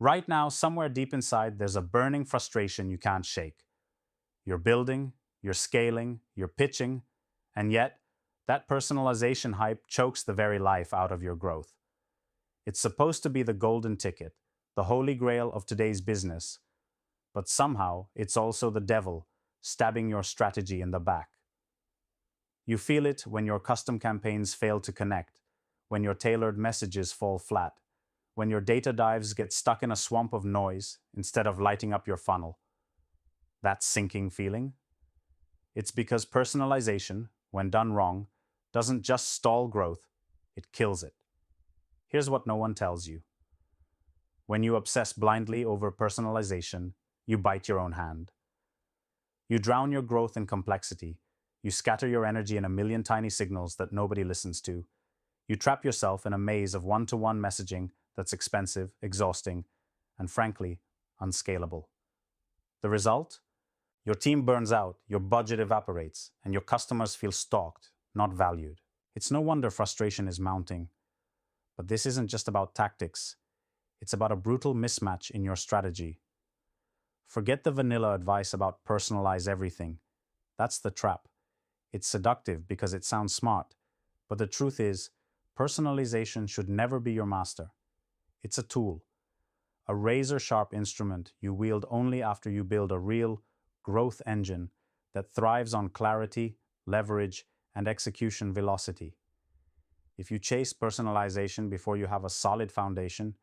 Right now, somewhere deep inside, there's a burning frustration you can't shake. You're building, you're scaling, you're pitching, and yet that personalization hype chokes the very life out of your growth. It's supposed to be the golden ticket, the holy grail of today's business, but somehow it's also the devil stabbing your strategy in the back. You feel it when your custom campaigns fail to connect, when your tailored messages fall flat, when your data dives get stuck in a swamp of noise instead of lighting up your funnel. That sinking feeling? It's because personalization, when done wrong, doesn't just stall growth, it kills it. Here's what no one tells you. When you obsess blindly over personalization, you bite your own hand. You drown your growth in complexity. You scatter your energy in a million tiny signals that nobody listens to. You trap yourself in a maze of one-to-one messaging that's expensive, exhausting, and frankly, unscalable. The result? Your team burns out, your budget evaporates, and your customers feel stalked, not valued. It's no wonder frustration is mounting. But this isn't just about tactics. It's about a brutal mismatch in your strategy. Forget the vanilla advice about personalize everything. That's the trap. It's seductive because it sounds smart. But the truth is, personalization should never be your master. It's a tool, a razor-sharp instrument you wield only after you build a real growth engine that thrives on clarity, leverage, and execution velocity. If you chase personalization before you have a solid foundation,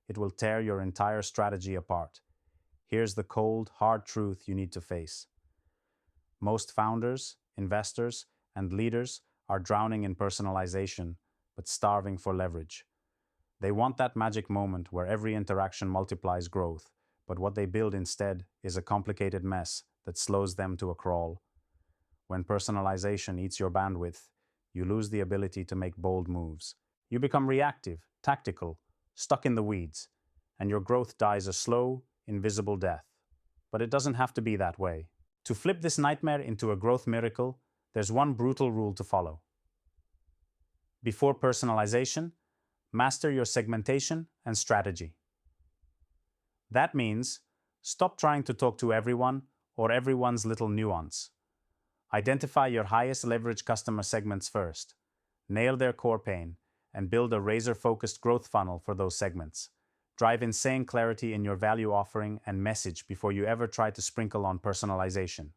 it will tear your entire strategy apart. Here's the cold, hard truth you need to face. Most founders, investors, and leaders are drowning in personalization, but starving for leverage. They want that magic moment where every interaction multiplies growth, but what they build instead is a complicated mess that slows them to a crawl. When personalization eats your bandwidth, you lose the ability to make bold moves. You become reactive, tactical, stuck in the weeds, and your growth dies a slow, invisible death. But it doesn't have to be that way. To flip this nightmare into a growth miracle, there's one brutal rule to follow. Before personalization, master your segmentation and strategy. That means stop trying to talk to everyone or everyone's little nuance. Identify your highest leverage customer segments first, nail their core pain, and build a razor-focused growth funnel for those segments. Drive insane clarity in your value offering and message before you ever try to sprinkle on personalization.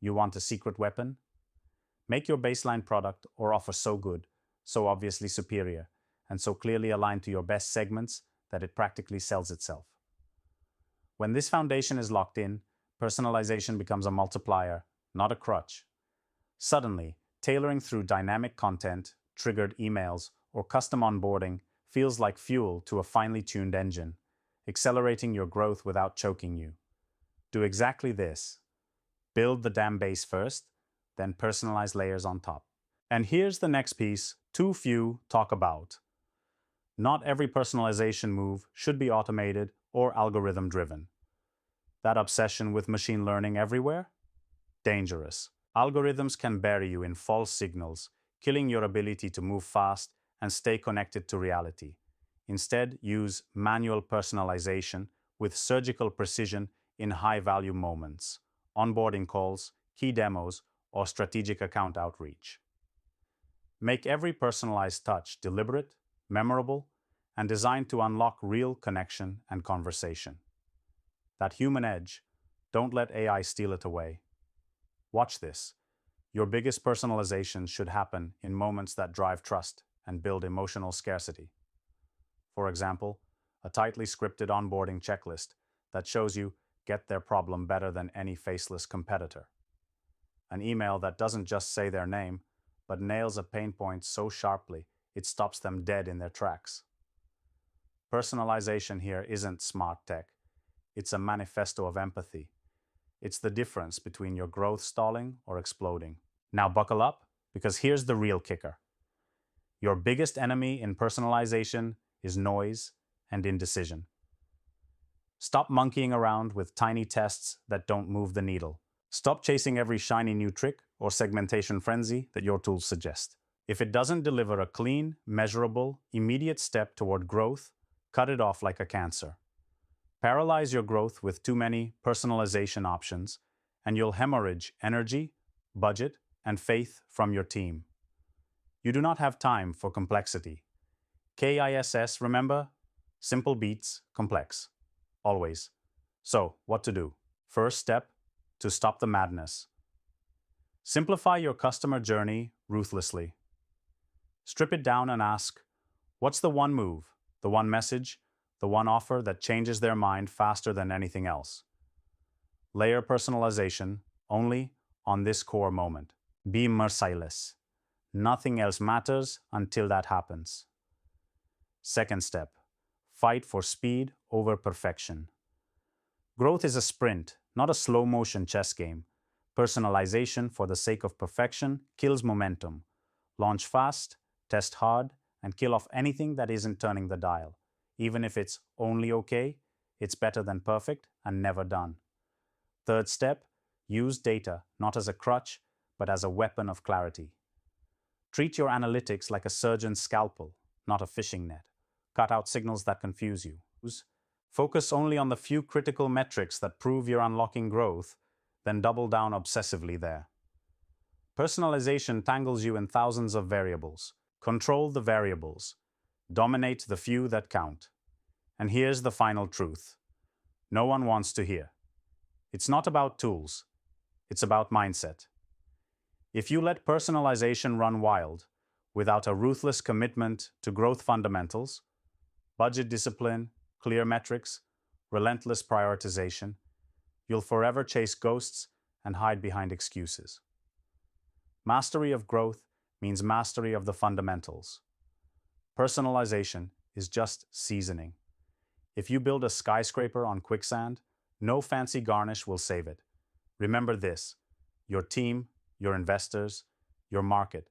You want a secret weapon? Make your baseline product or offer so good, so obviously superior, and so clearly aligned to your best segments that it practically sells itself. When this foundation is locked in, personalization becomes a multiplier, not a crutch. Suddenly, tailoring through dynamic content, triggered emails, or custom onboarding feels like fuel to a finely tuned engine, accelerating your growth without choking you. Do exactly this. Build the damn base first, then personalize layers on top. And here's the next piece too few talk about. Not every personalization move should be automated or algorithm driven. That obsession with machine learning everywhere? Dangerous. Algorithms can bury you in false signals, killing your ability to move fast and stay connected to reality. Instead, use manual personalization with surgical precision in high-value moments, onboarding calls, key demos, or strategic account outreach. Make every personalized touch deliberate, memorable, and designed to unlock real connection and conversation. That human edge, don't let AI steal it away. Watch this. Your biggest personalization should happen in moments that drive trust and build emotional scarcity. For example, a tightly scripted onboarding checklist that shows you get their problem better than any faceless competitor. An email that doesn't just say their name, but nails a pain point so sharply it stops them dead in their tracks. Personalization here isn't smart tech. It's a manifesto of empathy. It's the difference between your growth stalling or exploding. Now buckle up, because here's the real kicker. Your biggest enemy in personalization is noise and indecision. Stop monkeying around with tiny tests that don't move the needle. Stop chasing every shiny new trick or segmentation frenzy that your tools suggest. If it doesn't deliver a clean, measurable, immediate step toward growth, cut it off like a cancer. Paralyze your growth with too many personalization options, and you'll hemorrhage energy, budget, and faith from your team. You do not have time for complexity. KISS, remember? Simple beats complex. Always. So, what to do? First step, to stop the madness. Simplify your customer journey ruthlessly. Strip it down and ask, what's the one move, the one message, the one offer that changes their mind faster than anything else? Layer personalization only on this core moment. Be merciless. Nothing else matters until that happens. Second step, fight for speed over perfection. Growth is a sprint, not a slow motion chess game. Personalization for the sake of perfection kills momentum. Launch fast, test hard, and kill off anything that isn't turning the dial. Even if it's only okay, it's better than perfect and never done. Third step, use data not as a crutch, but as a weapon of clarity. Treat your analytics like a surgeon's scalpel, not a fishing net. Cut out signals that confuse you. Focus only on the few critical metrics that prove you're unlocking growth, then double down obsessively there. Personalization tangles you in thousands of variables. Control the variables. Dominate the few that count. And here's the final truth. No one wants to hear. It's not about tools. It's about mindset. If you let personalization run wild, without a ruthless commitment to growth fundamentals, budget discipline, clear metrics, relentless prioritization, you'll forever chase ghosts and hide behind excuses. Mastery of growth means mastery of the fundamentals. Personalization is just seasoning. If you build a skyscraper on quicksand, no fancy garnish will save it. Remember this, your team, your investors, your market,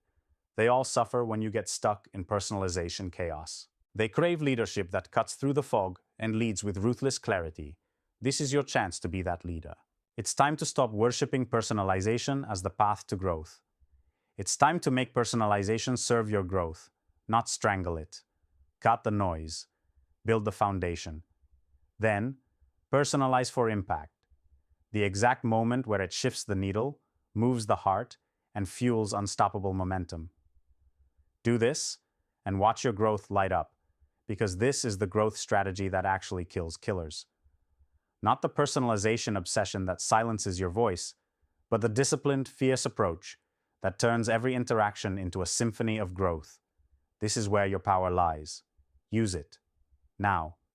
they all suffer when you get stuck in personalization chaos. They crave leadership that cuts through the fog and leads with ruthless clarity. This is your chance to be that leader. It's time to stop worshipping personalization as the path to growth. It's time to make personalization serve your growth, not strangle it. Cut the noise. Build the foundation. Then, personalize for impact. The exact moment where it shifts the needle, moves the heart, and fuels unstoppable momentum. Do this, and watch your growth light up, because this is the growth strategy that actually kills killers. Not the personalization obsession that silences your voice, but the disciplined, fierce approach that turns every interaction into a symphony of growth. This is where your power lies. Use it. Now.